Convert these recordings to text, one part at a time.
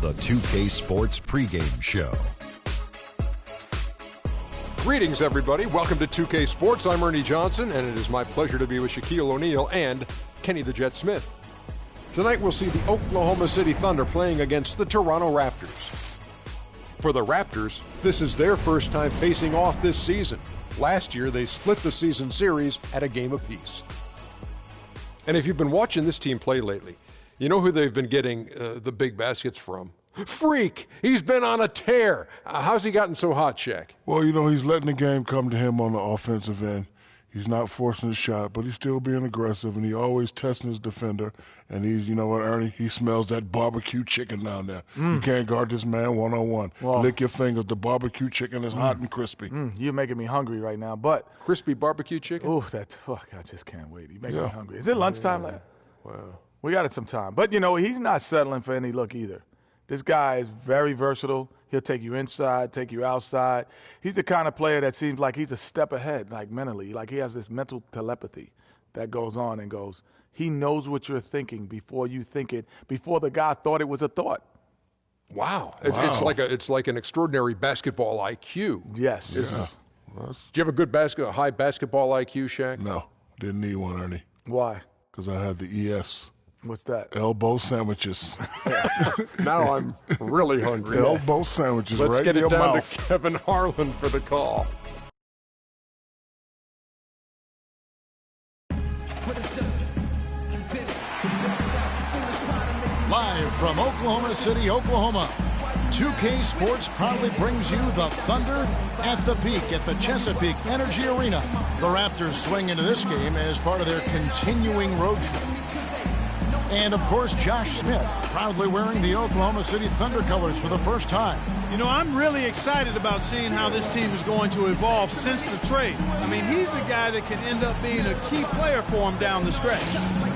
the 2K Sports pregame show. Greetings, everybody. Welcome to 2K Sports. I'm Ernie Johnson, and it is my pleasure to be with Shaquille O'Neal and Kenny the Jet Smith. Tonight, we'll see the Oklahoma City Thunder playing against the Toronto Raptors. For the Raptors, this is their first time facing off this season. Last year, they split the season series at a game apiece. And if you've been watching this team play lately, you know who they've been getting the big baskets from? Freak! He's been on a tear. How's he gotten so hot, Shaq? Well, you know, he's letting the game come to him on the offensive end. He's not forcing his shot, but he's still being aggressive, and he always testing his defender. And he's, you know what, Ernie? He smells that barbecue chicken down there. You can't guard this man one-on-one. Well, lick your fingers. The barbecue chicken is hot and crispy. You're making me hungry right now, but... Crispy barbecue chicken? Ooh, I just can't wait. You make me hungry. Is it lunchtime? Wow. We got it some time. But, you know, he's not settling for any look either. This guy is very versatile. He'll take you inside, take you outside. He's the kind of player that seems like he's a step ahead, like mentally. Like he has this mental telepathy that goes on and goes. He knows what you're thinking before you think it, before the guy thought it was a thought. Wow. It's like an extraordinary basketball IQ. Yes. Do you have a good high basketball IQ, Shaq? No, didn't need one, Ernie. Why? Because I had the ES. What's that? Elbow sandwiches. Now I'm really hungry. Elbow sandwiches. Let's right get in it your down mouth. to Kevin Harlan for the call. Live from Oklahoma City, Oklahoma, 2K Sports proudly brings you the Thunder at the peak at the Chesapeake Energy Arena. The Raptors swing into this game as part of their continuing road trip. And, of course, Josh Smith, proudly wearing the Oklahoma City Thunder colors for the first time. You know, I'm really excited about seeing how this team is going to evolve since the trade. I mean, he's a guy that can end up being a key player for him down the stretch.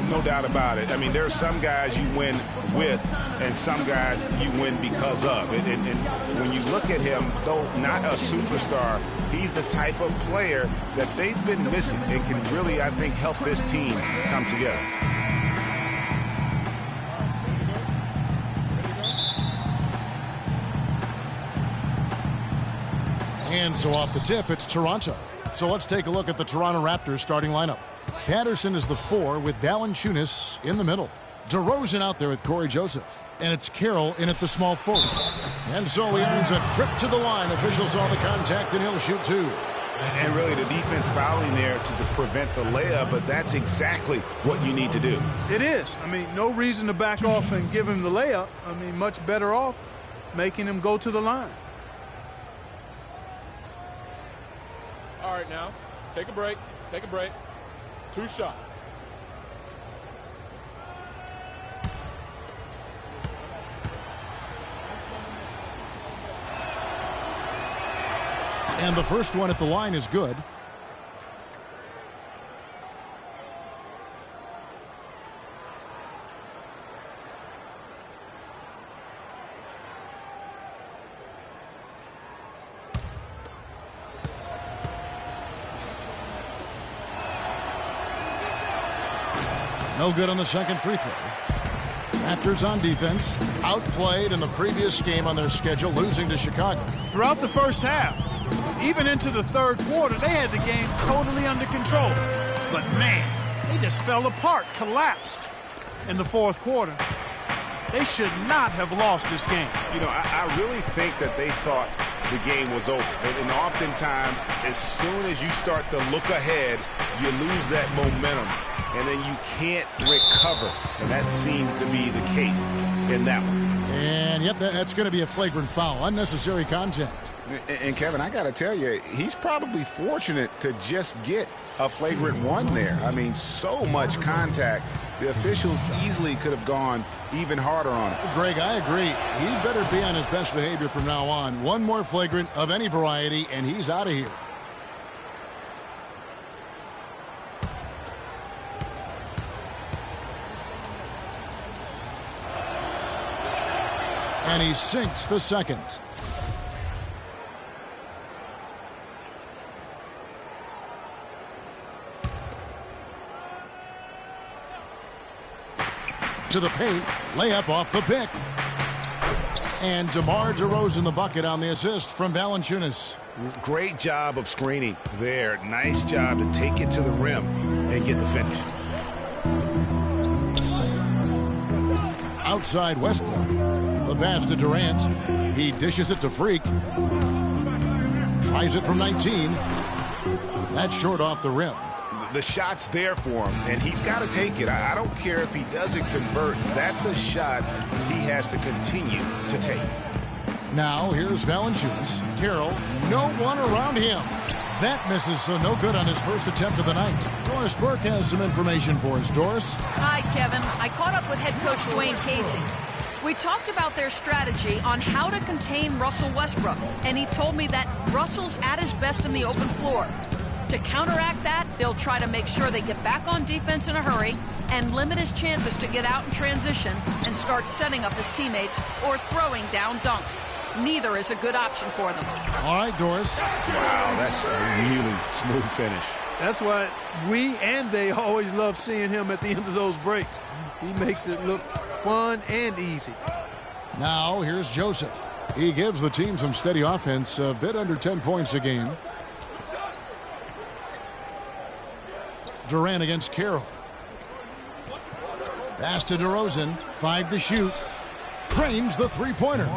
No doubt about it. I mean, there are some guys you win with and some guys you win because of. And when you look at him, though not a superstar, he's the type of player that they've been missing and can really, I think, help this team come together. And so off the tip, it's Toronto. So let's take a look at the Toronto Raptors starting lineup. Patterson is the 4 with Valanciunas in the middle. DeRozan out there with Corey Joseph. And it's Carroll in at the small forward. And so he earns a trip to the line. Officials saw the contact and he'll shoot 2. And really the defense fouling there to prevent the layup, but that's exactly what you need to do. It is. I mean, no reason to back off and give him the layup. I mean, much better off making him go to the line. All right, now, take a break. 2 shots. And the first one at the line is good. No good on the second free throw. Raptors on defense, outplayed in the previous game on their schedule, losing to Chicago. Throughout the first half, even into the third quarter, they had the game totally under control. But, man, they just fell apart, collapsed in the fourth quarter. They should not have lost this game. You know, I really think that they thought the game was over. And oftentimes, as soon as you start to look ahead, you lose that momentum. And then you can't recover. And that seems to be the case in that one. And, yep, that's going to be a flagrant foul. Unnecessary contact. And Kevin, I got to tell you, he's probably fortunate to just get a flagrant 1 there. I mean, so much contact. The officials easily could have gone even harder on it. Greg, I agree. He better be on his best behavior from now on. One more flagrant of any variety, and he's out of here. And he sinks the second. To the paint, layup off the pick. And DeMar DeRozan the bucket on the assist from Valanciunas. Great job of screening there. Nice job to take it to the rim and get the finish. Outside Westbrook. The pass to Durant. He dishes it to Freak. Tries it from 19. That's short off the rim. The shot's there for him, and he's got to take it. I don't care if he doesn't convert. That's a shot he has to continue to take. Now here's Valanciunas. Carroll, no one around him. That misses, so no good on his first attempt of the night. Doris Burke has some information for us. Doris? Hi, Kevin. I caught up with head coach Dwayne Casey. We talked about their strategy on how to contain Russell Westbrook, and he told me that Russell's at his best in the open floor. To counteract that, they'll try to make sure they get back on defense in a hurry and limit his chances to get out in transition and start setting up his teammates or throwing down dunks. Neither is a good option for them. All right, Doris. Wow, that's a really smooth finish. That's why we and they always love seeing him at the end of those breaks. He makes it look fun and easy. Now here's Joseph. He gives the team some steady offense, a bit under 10 points a game. Durant against Carroll. Pass to DeRozan. 5 to shoot. Cranes the three-pointer.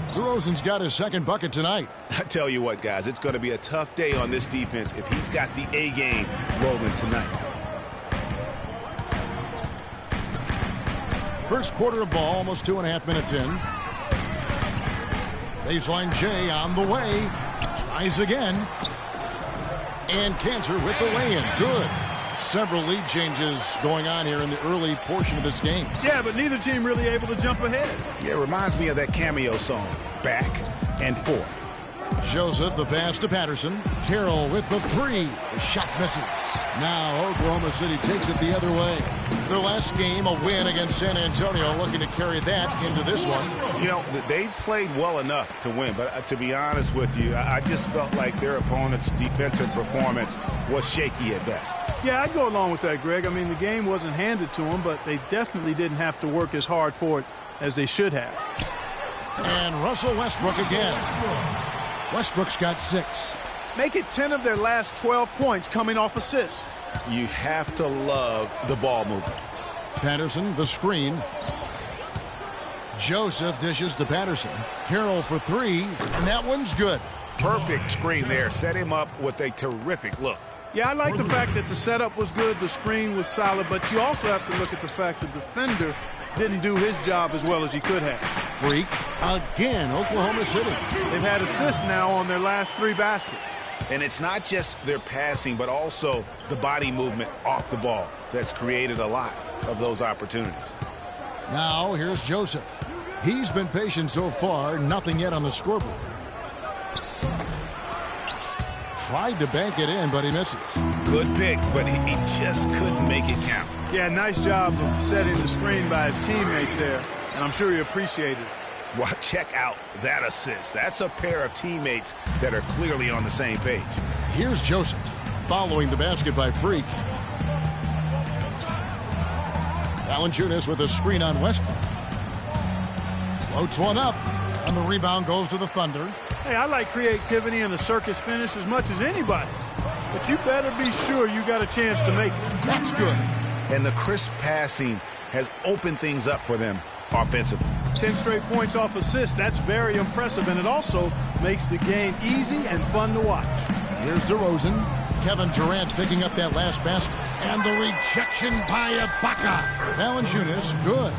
DeRozan's got his second bucket tonight. I tell you what, guys, it's going to be a tough day on this defense if he's got the A game rolling tonight. First quarter of ball, almost 2.5 minutes in. Baseline J on the way. Tries again. And Cantor with the lay-in. Good. Several lead changes going on here in the early portion of this game. Yeah, but neither team really able to jump ahead. Yeah, it reminds me of that cameo song, Back and Forth. Joseph, the pass to Patterson. Carroll with the three. The shot misses. Now Oklahoma City takes it the other way. Their last game, a win against San Antonio, looking to carry that into this one. You know, they played well enough to win, but to be honest with you, I just felt like their opponent's defensive performance was shaky at best. Yeah, I'd go along with that, Greg. I mean, the game wasn't handed to them, but they definitely didn't have to work as hard for it as they should have. And Russell Westbrook again. Westbrook's got 6. Make it 10 of their last 12 points coming off assists. You have to love the ball movement. Patterson, the screen. Joseph dishes to Patterson. Carroll for 3, and that one's good. Perfect screen there. Set him up with a terrific look. Yeah, I like the fact that the setup was good, the screen was solid, but you also have to look at the fact the defender didn't do his job as well as he could have. Freak again, Oklahoma City. They've had assists now on their last 3 baskets. And it's not just their passing, but also the body movement off the ball that's created a lot of those opportunities. Now here's Joseph. He's been patient so far, nothing yet on the scoreboard. Tried to bank it in, but he misses. Good pick, but he just couldn't make it count. Yeah, nice job of setting the screen by his teammate there, and I'm sure he appreciated it. Well, check out that assist. That's a pair of teammates that are clearly on the same page. Here's Joseph following the basket by Freak. Valanciunas with a screen on Westbrook. Floats one up, and the rebound goes to the Thunder. Hey, I like creativity and a circus finish as much as anybody. But you better be sure you got a chance to make it. That's good. And the crisp passing has opened things up for them offensively. 10 straight points off assists. That's very impressive, and it also makes the game easy and fun to watch. Here's DeRozan. Kevin Durant picking up that last basket. And the rejection by Ibaka. Valanciunas, good.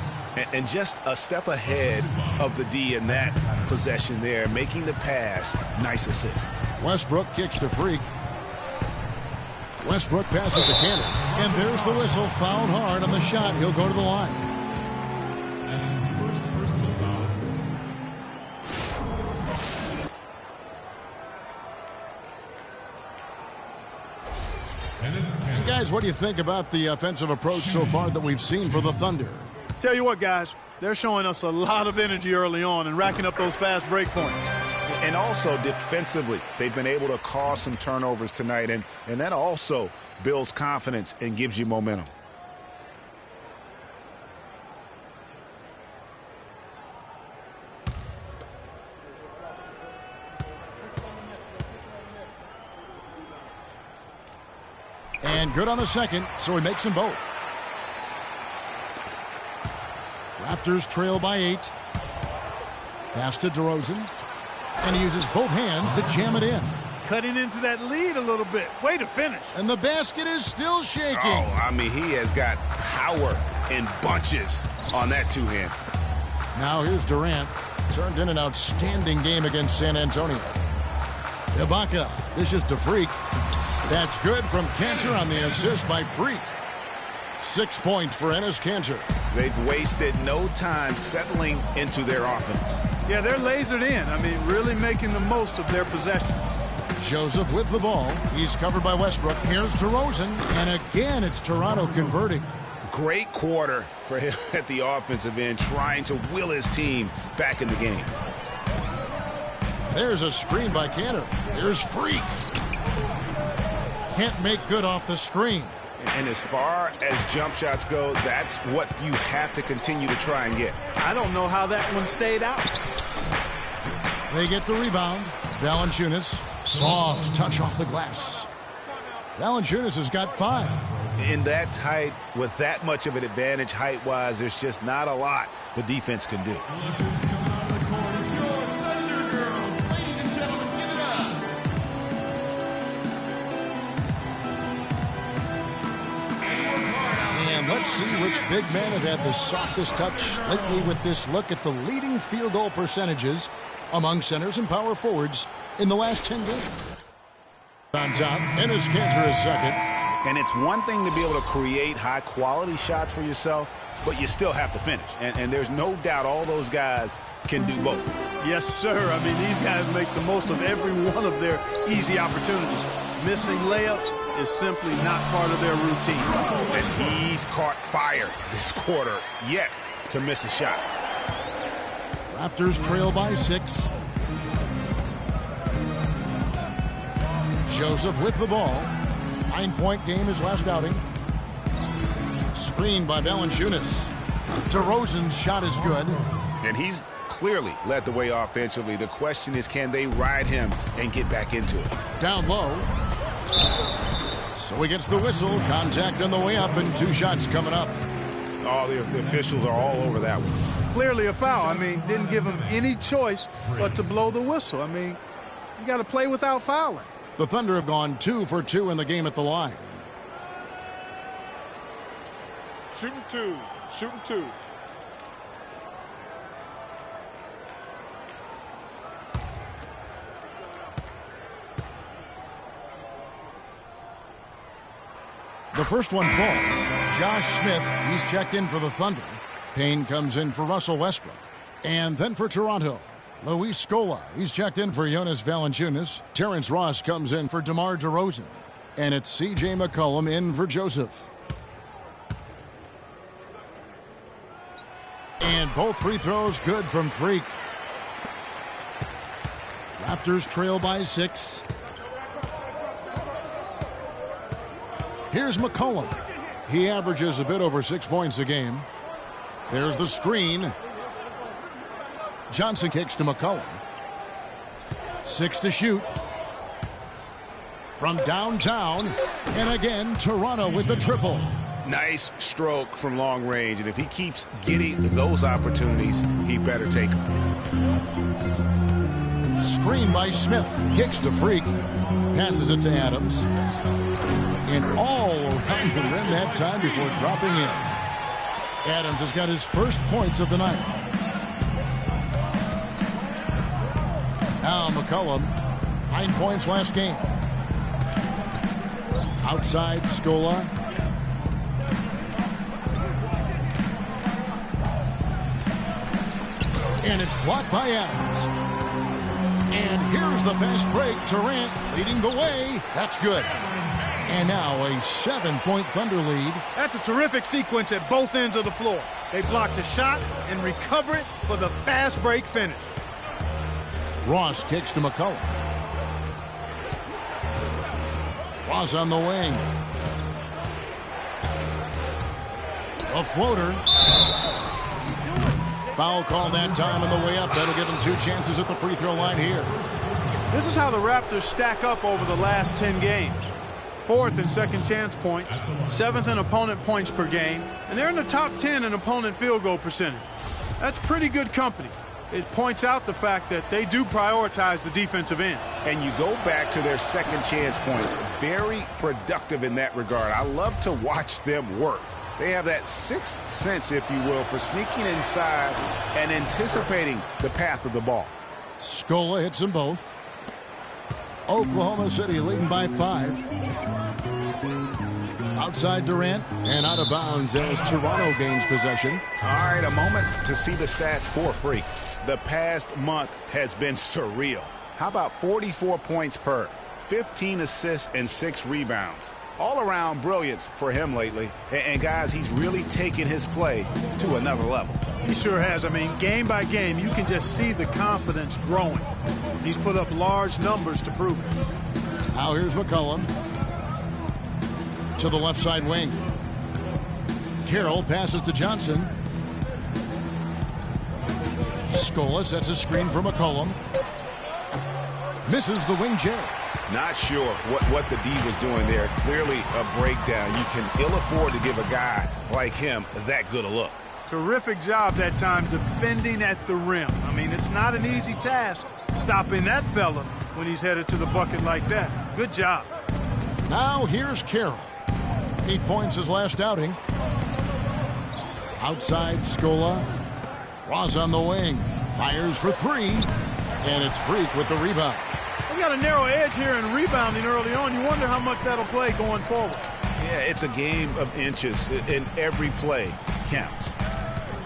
And just a step ahead of the D in that possession there, making the pass. Nice assist. Westbrook kicks to Freak. Westbrook passes to Cannon. And there's the whistle. Fouled hard on the shot. He'll go to the line. Hey guys, what do you think about the offensive approach so far that we've seen for the Thunder? Tell you what, guys, they're showing us a lot of energy early on and racking up those fast break points. And also defensively, they've been able to cause some turnovers tonight, and that also builds confidence and gives you momentum. And good on the second, so he makes them both. Raptors trail by 8. Pass to DeRozan. And he uses both hands to jam it in. Cutting into that lead a little bit. Way to finish. And the basket is still shaking. Oh, I mean, he has got power in bunches on that two-hand. Now here's Durant. Turned in an outstanding game against San Antonio. Ibaka dishes to Freak. That's good from Kanter on the assist by Freak. 6 points for Enes Kanter. They've wasted no time settling into their offense. Yeah, they're lasered in. I mean, really making the most of their possessions. Joseph with the ball. He's covered by Westbrook. Here's DeRozan. And again, it's Toronto converting. Great quarter for him at the offensive end, trying to will his team back in the game. There's a screen by Kanter. Here's Freak. Can't make good off the screen. And as far as jump shots go, that's what you have to continue to try and get. I don't know how that one stayed out. They get the rebound. Valanciunas. Soft touch off the glass. Valanciunas has got 5. In that tight, with that much of an advantage height-wise, there's just not a lot the defense can do. And let's see which big men have had the softest touch lately with this look at the leading field goal percentages among centers and power forwards in the last 10 games. On top, Enes Kanter is second. And it's one thing to be able to create high-quality shots for yourself, but you still have to finish. And there's no doubt all those guys can do both. Yes, sir. I mean, these guys make the most of every one of their easy opportunities. Missing layups is simply not part of their routine. And he's caught fire this quarter yet to miss a shot. Raptors trail by 6. Joseph with the ball. 9-point game his last outing. Screened by Valanciunas. DeRozan's shot is good. And he's clearly led the way offensively. The question is, can they ride him and get back into it? Down low. So he gets the whistle. Contact on the way up and 2 shots coming up. Oh, the officials are all over that one. Clearly a foul. I mean, didn't give him any choice but to blow the whistle. I mean, you got to play without fouling. The Thunder have gone 2 for 2 in the game at the line. Shooting 2. Shooting 2. The first one falls. Josh Smith, he's checked in for the Thunder. Payne comes in for Russell Westbrook. And then for Toronto, Luis Scola, he's checked in for Jonas Valanciunas. Terrence Ross comes in for DeMar DeRozan. And it's C.J. McCollum in for Joseph. And both free throws good from Freak. Raptors trail by 6. Here's McCollum. He averages a bit over 6 points a game. There's the screen. Johnson kicks to McCollum. 6 to shoot. From downtown. And again, Toronto with the triple. Nice stroke from long range. And if he keeps getting those opportunities, he better take them. Screen by Smith. Kicks to Freak. Passes it to Adams. And all around the rim that time before dropping in. Adams has got his first points of the night. Now McCollum, 9 points last game. Outside, Scola. And it's blocked by Adams. And here's the fast break. Durant leading the way. That's good. And now a 7-point Thunder lead. That's a terrific sequence at both ends of the floor. They block the shot and recover it for the fast break finish. Ross kicks to McCollum. Ross on the wing. A floater. Foul call that time on the way up. That'll give him 2 chances at the free throw line here. This is how the Raptors stack up over the last 10 games. 4th in second chance points, 7th in opponent points per game, and they're in the top 10 in opponent field goal percentage. That's pretty good company. It points out the fact that they do prioritize the defensive end. And you go back to their second chance points. Very productive in that regard. I love to watch them work. They have that sixth sense, if you will, for sneaking inside and anticipating the path of the ball. Scola hits them both. Oklahoma City leading by 5. Outside Durant and out of bounds as Toronto gains possession. All right, a moment to see the stats for Freak. The past month has been surreal. How about 44 points per, 15 assists, and 6 rebounds? All around brilliance for him lately. And guys, he's really taken his play to another level. He sure has. I mean, game by game, you can just see the confidence growing. He's put up large numbers to prove it. Now here's McCollum. To the left side wing. Carroll passes to Johnson. Scola sets a screen for McCollum. Misses the wing J. Not sure what the D was doing there. Clearly a breakdown. You can ill afford to give a guy like him that good a look. Terrific job that time defending at the rim. I mean, it's not an easy task stopping that fella when he's headed to the bucket like that. Good job. Now here's Carroll. 8 points his last outing. Outside Scola. Ross on the wing. Fires for 3. And it's Freak with the rebound. They got a narrow edge here in rebounding early on. You wonder how much that'll play going forward. Yeah, it's a game of inches, and every play counts.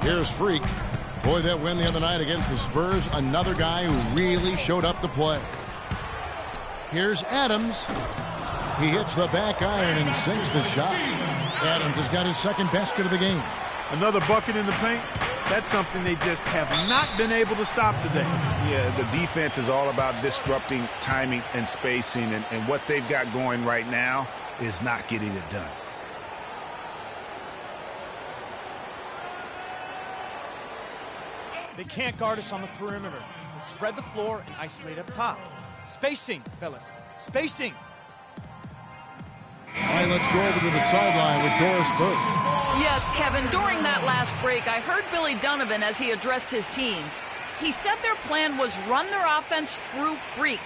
Here's Freak. Boy, that win the other night against the Spurs, another guy who really showed up to play. Here's Adams. He hits the back iron and sinks the shot. Adams has got his second basket of the game. Another bucket in the paint. That's something they just have not been able to stop today. Yeah, the defense is all about disrupting timing and spacing, and what they've got going right now is not getting it done. They can't guard us on the perimeter. So spread the floor and isolate up top. Spacing, fellas. Spacing. All right, let's go over to the sideline with Doris Burke. Yes, Kevin, during that last break, I heard Billy Donovan as he addressed his team. He said their plan was run their offense through Freak.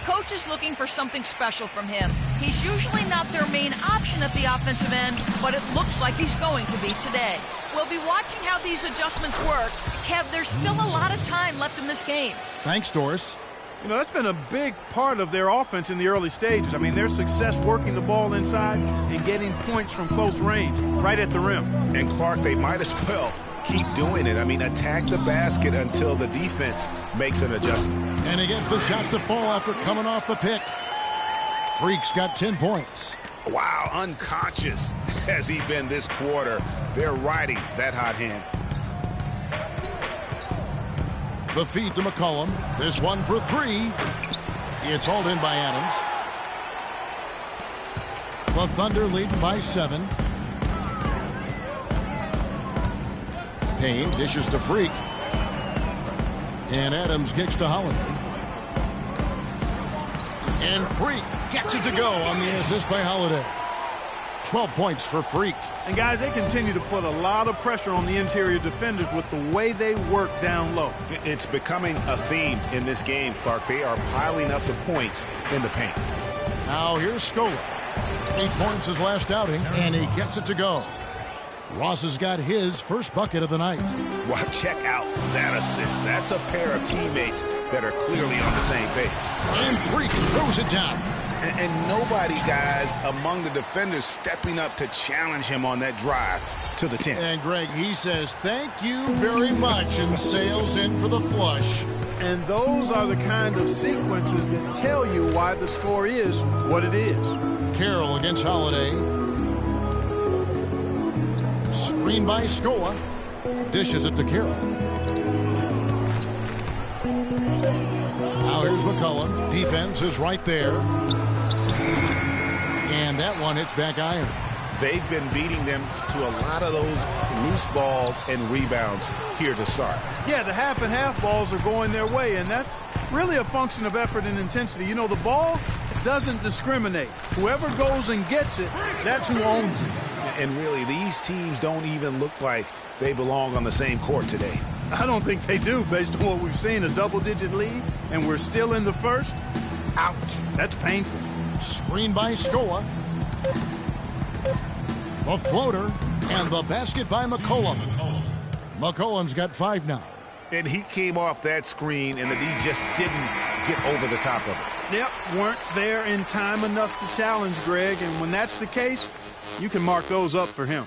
Coach is looking for something special from him. He's usually not their main option at the offensive end, but it looks like he's going to be today. We'll be watching how these adjustments work. Kev, there's still a lot of time left in this game. Thanks, Doris. You know, that's been a big part of their offense in the early stages. I mean, their success working the ball inside and getting points from close range, right at the rim. And Clark, they might as well keep doing it. I mean, attack the basket until the defense makes an adjustment. And he gets the shot to fall after coming off the pick. Freak's got 10 points. Wow, unconscious has he been this quarter. They're riding that hot hand. The feed to McCollum. This one for 3. It's hauled in by Adams. The Thunder leading by 7. Payne dishes to Freak. And Adams kicks to Holiday. And Freak gets it to go on the assist by Holiday. 12 points for Freak. And guys, they continue to put a lot of pressure on the interior defenders with the way they work down low. It's becoming a theme in this game, Clark. They are piling up the points in the paint. Now here's Scola. 8 points his last outing, and he gets it to go. Ross has got his first bucket of the night. Well, check out that assist. That's a pair of teammates that are clearly on the same page. And Freak throws it down. And nobody, guys, among the defenders stepping up to challenge him on that drive to the 10. And Greg, he says, thank you very much, and sails in for the flush. And those are the kind of sequences that tell you why the score is what it is. Carroll against Holiday. Screen by Scola. Dishes it to Carroll. Now here's McCollum. Defense is right there. And that one hits back iron. they've been beating them to a lot of those loose balls and rebounds here to start. Yeah, the half and half balls are going their way, and that's really a function of effort and intensity. You know, the ball doesn't discriminate. Whoever goes and gets it, that's who owns it. And really, these teams don't even look like they belong on the same court today. I don't think they do, based on what we've seen, a double-digit lead, and we're still in the first. Ouch, that's painful. Screen by Scoa. The floater, and the basket by McCollum. McCollum's got 5 now. And he came off that screen, and he just didn't get over the top of it. Yep, weren't there in time enough to challenge Greg, and when that's the case, you can mark those up for him.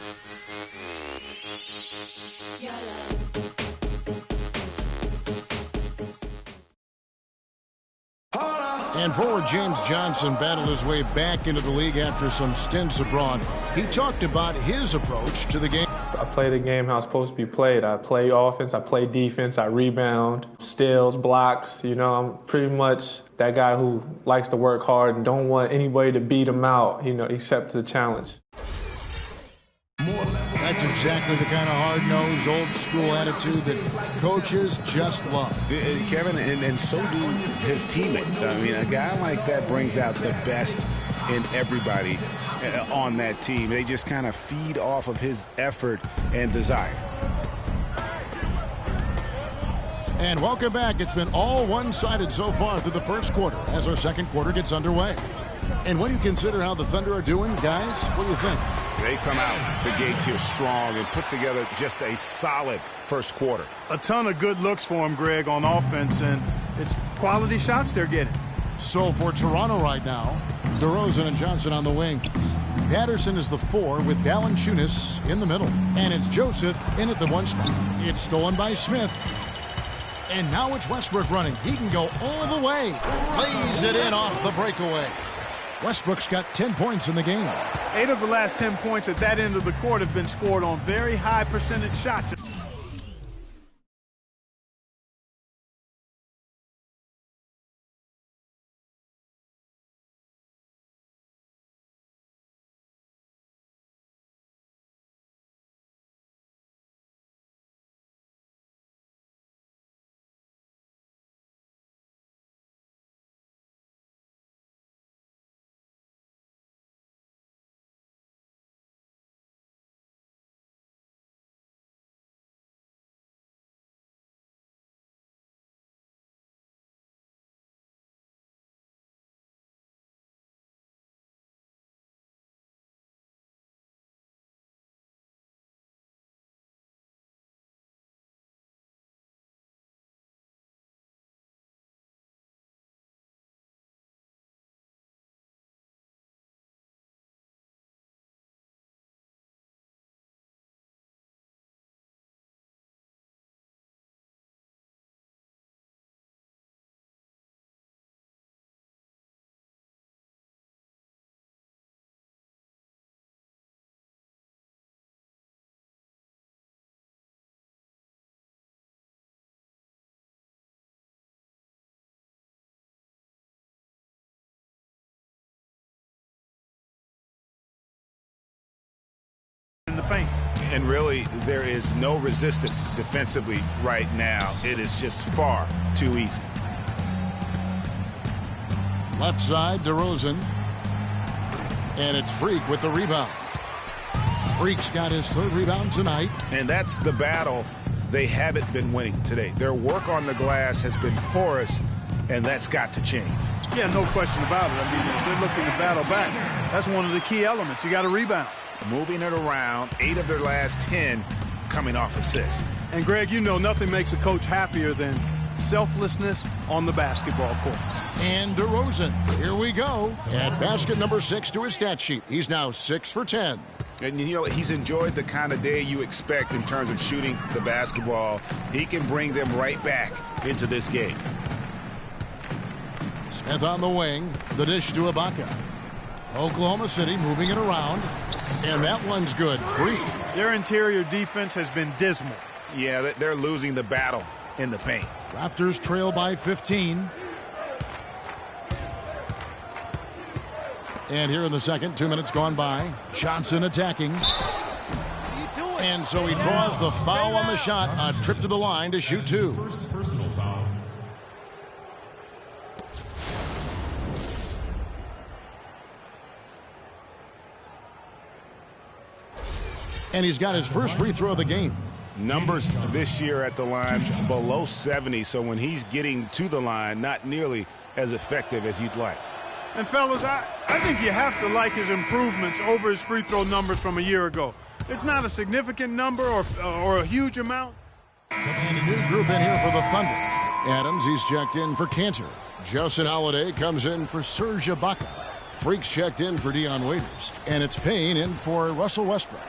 And forward James Johnson battled his way back into the league after some stints abroad. He talked about his approach to the game. I play the game how it's supposed to be played. I play offense, I play defense, I rebound, steals, blocks. You know, I'm pretty much that guy who likes to work hard and don't want anybody to beat him out, you know, except the challenge. That's exactly the kind of hard-nosed, old-school attitude that coaches just love. Kevin, and so do his teammates. I mean, a guy like that brings out the best in everybody on that team. They just kind of feed off of his effort and desire. And welcome back. It's been all one-sided so far through the first quarter as our second quarter gets underway. And when you consider how the Thunder are doing, guys, what do you think? They come out the gates here strong and put together just a solid first quarter. A ton of good looks for him, Greg, on offense, and it's quality shots they're getting. So for Toronto right now, DeRozan and Johnson on the wings. Patterson is the 4 with Valanciunas in the middle. And it's Joseph in at the 1 spot. It's stolen by Smith. And now it's Westbrook running. He can go all the way. Lays it in off the breakaway. Westbrook's got 10 points in the game. 8 of the last 10 points at that end of the court have been scored on very high percentage shots. The paint. And really, there is no resistance defensively right now. It is just far too easy. Left side, DeRozan. And it's Freak with the rebound. Freak's got his 3rd rebound tonight. And that's the battle they haven't been winning today. Their work on the glass has been porous, and that's got to change. Yeah, no question about it. I mean, if they're looking to battle back, that's one of the key elements. You got to rebound. Moving it around, 8 of their last 10 coming off assists. And, Greg, you know nothing makes a coach happier than selflessness on the basketball court. And DeRozan, here we go. Add basket number 6 to his stat sheet. He's now 6 for 10. And, you know, he's enjoyed the kind of day you expect in terms of shooting the basketball. He can bring them right back into this game. Smith on the wing. The dish to Ibaka. Oklahoma City moving it around. And that one's good. Free. Their interior defense has been dismal. Yeah, they're losing the battle in the paint. Raptors trail by 15. And here in the second, 2 minutes gone by. Johnson attacking. And so he draws the foul on the shot. A trip to the line to shoot two. First personal foul. And he's got his first free throw of the game. Numbers this year at the line below 70, so when he's getting to the line, not nearly as effective as you'd like. And fellas, I think you have to like his improvements over his free throw numbers from a year ago. It's not a significant number or a huge amount. And a new group in here for the Thunder. Adams, he's checked in for Cantor. Justin Holiday comes in for Serge Ibaka. Freaks checked in for Dion Waiters. And it's Payne in for Russell Westbrook.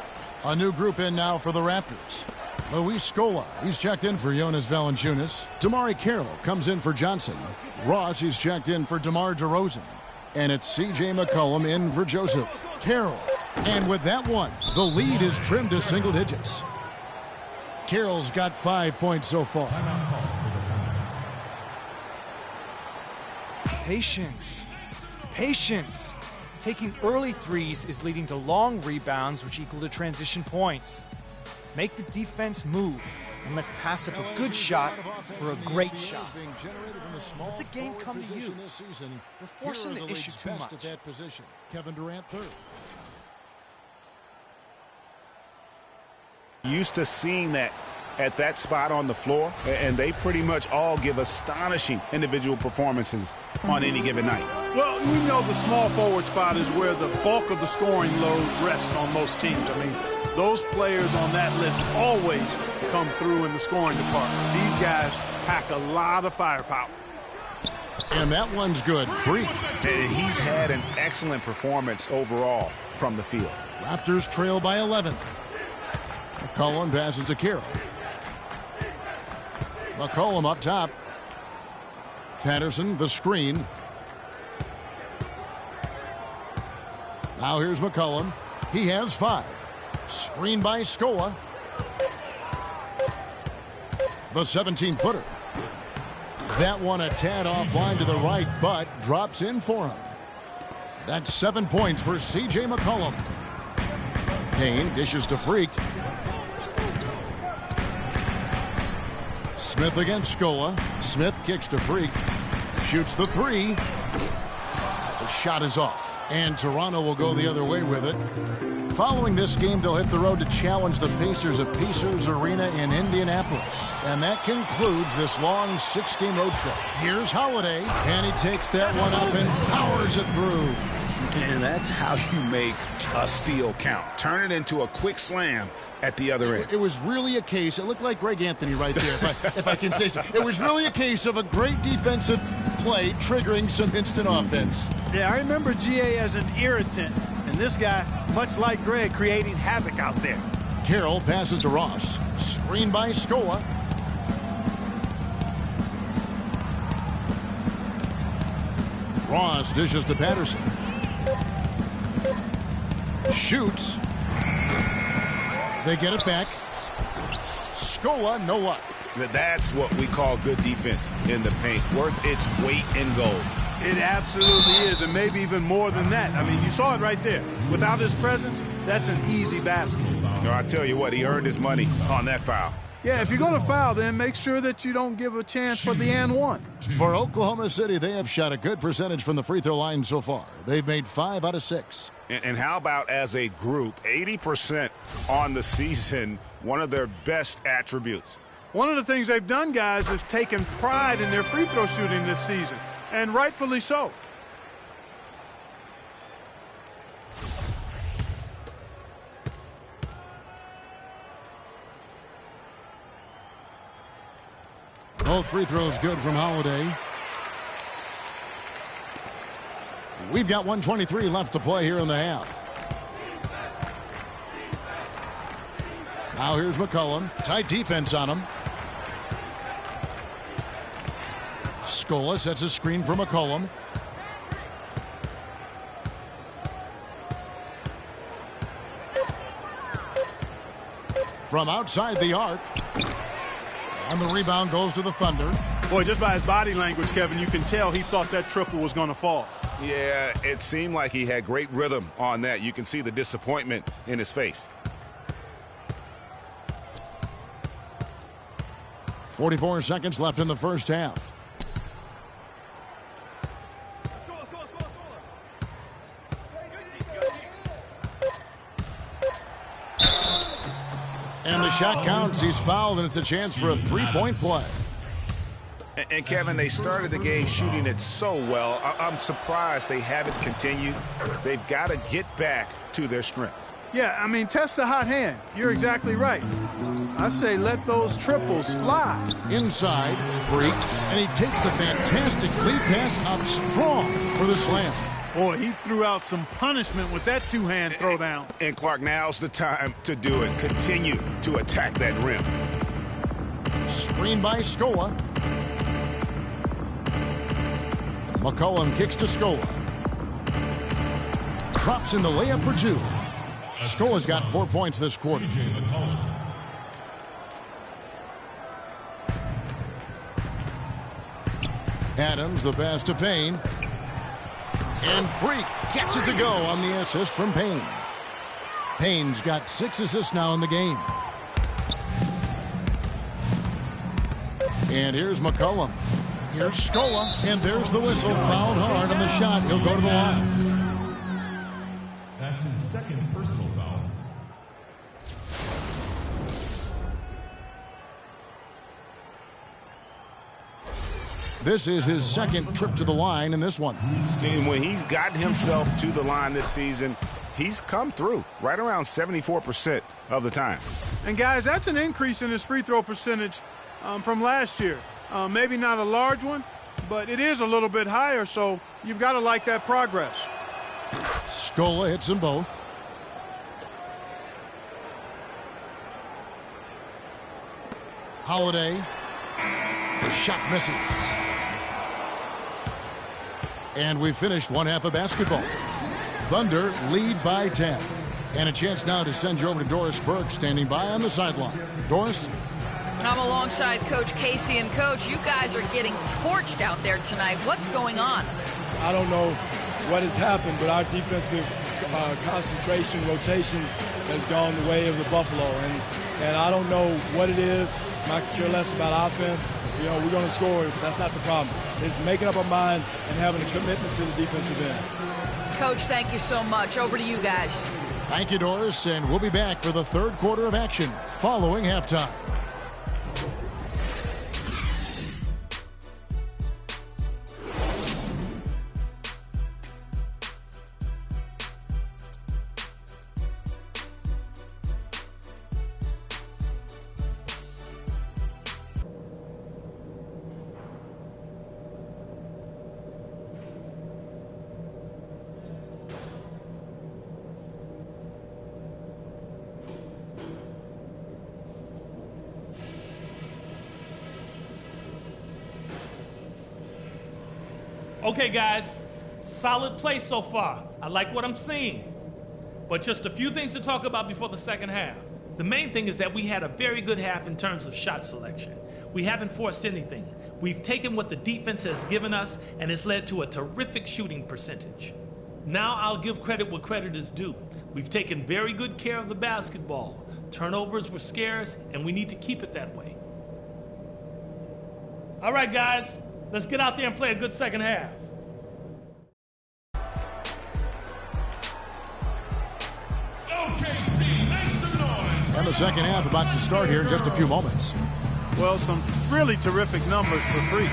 A new group in now for the Raptors. Luis Scola, he's checked in for Jonas Valanciunas. Damari Carroll comes in for Johnson. Ross, he's checked in for DeMar DeRozan. And it's C.J. McCollum in for Joseph Carroll. And with that one, the lead is trimmed to single digits. Carroll's got 5 points so far. Patience. Patience. Taking early threes is leading to long rebounds, which equal to transition points. Make the defense move, and let's pass up a good shot for a great shot. Let the game come to you. We're forcing the issue too much. At that position. Kevin Durant third. Used to seeing that at that spot on the floor, and they pretty much all give astonishing individual performances on any given night. Well, we know the small forward spot is where the bulk of the scoring load rests on most teams. I mean, those players on that list always come through in the scoring department. These guys pack a lot of firepower. And that one's good. Free. And he's had an excellent performance overall from the field. Raptors trail by 11. McCollum passes to Carroll. McCollum up top. Patterson, the screen. Now here's McCollum. He has 5. Screen by Scola. The 17-footer. That one a tad offline to the right, but drops in for him. That's 7 points for C.J. McCollum. Payne dishes to Freak. Smith against Scola. Smith kicks to Freak. Shoots the 3. The shot is off. And Toronto will go the other way with it. Following this game, they'll hit the road to challenge the Pacers at Pacers Arena in Indianapolis. And that concludes this long 6-game road trip. Here's Holiday, and he takes that one up and powers it through. And that's how you make a steal count. Turn it into a quick slam at the other end. It was really a case, it looked like Greg Anthony right there, if I can say so. It was really a case of a great defensive play triggering some instant offense. Yeah, I remember GA as an irritant, and this guy, much like Greg, creating havoc out there. Carroll passes to Ross. Screen by Scola. Ross dishes to Patterson. Shoots. They get it back. Scola, no luck. That's what we call good defense in the paint. Worth its weight in gold. It absolutely is, and maybe even more than that. I mean, you saw it right there. Without his presence, that's an easy basket. So I tell you what, he earned his money on that foul. Yeah, if you're going to foul, then make sure that you don't give a chance for the and one. For Oklahoma City, they have shot a good percentage from the free throw line so far. They've made 5 out of 6. And how about as a group, 80% on the season, one of their best attributes. One of the things they've done, guys, is taken pride in their free throw shooting this season, and rightfully so. Both free throws good from Holiday. We've got 1:23 left to play here in the half. Now here's McCollum. Tight defense on him. Scola sets a screen for McCollum. From outside the arc. And the rebound goes to the Thunder. Boy, just by his body language, Kevin, you can tell he thought that triple was going to fall. Yeah, it seemed like he had great rhythm on that. You can see the disappointment in his face. 44 seconds left in the first half. And the shot counts. He's fouled, and it's a chance for a three-point play. And Kevin, they started the game shooting it so well. I'm surprised they haven't continued. They've got to get back to their strength. Yeah, I mean, test the hot hand. You're exactly right. I say let those triples fly. Inside, Freak, and he takes the fantastic lead pass up strong for the slam. Boy, he threw out some punishment with that two-hand throwdown. And Clark, now's the time to do it. Continue to attack that rim. Screen by Scola. McCollum kicks to Scola. Drops in the layup for two. Scola's got 4 points this quarter. Adams, the pass to Payne. And Freak gets it to go on the assist from Payne. Payne's got 6 assists now in the game. And here's McCollum. Here's Scola, and there's the whistle. Fouled hard on the shot. He'll go to the line. That's his second personal foul. This is his second trip to the line in this one. And when he's gotten himself to the line this season, he's come through right around 74% of the time. And, guys, that's an increase in his free throw percentage from last year. Maybe not a large one, but it is a little bit higher, so you've got to like that progress. Scola hits them both. Holiday. The shot misses. And we finished one half of basketball. Thunder lead by 10. And a chance now to send you over to Doris Burke, standing by on the sideline. Doris? I'm alongside Coach Casey. And, Coach, you guys are getting torched out there tonight. What's going on? I don't know what has happened, but our defensive concentration, rotation has gone the way of the Buffalo. And I don't know what it is. I care less about offense. You know, we're going to score. That's not the problem. It's making up our mind and having a commitment to the defensive end. Coach, thank you so much. Over to you guys. Thank you, Doris. And we'll be back for the third quarter of action following halftime. Okay, guys, solid play so far. I like what I'm seeing. But just a few things to talk about before the second half. The main thing is that we had a very good half in terms of shot selection. We haven't forced anything. We've taken what the defense has given us, and it's led to a terrific shooting percentage. Now I'll give credit where credit is due. We've taken very good care of the basketball. Turnovers were scarce, and we need to keep it that way. All right, guys. Let's get out there and play a good second half. OKC, make some noise. And the second half about to start here in just a few moments. Well, some really terrific numbers for Freak.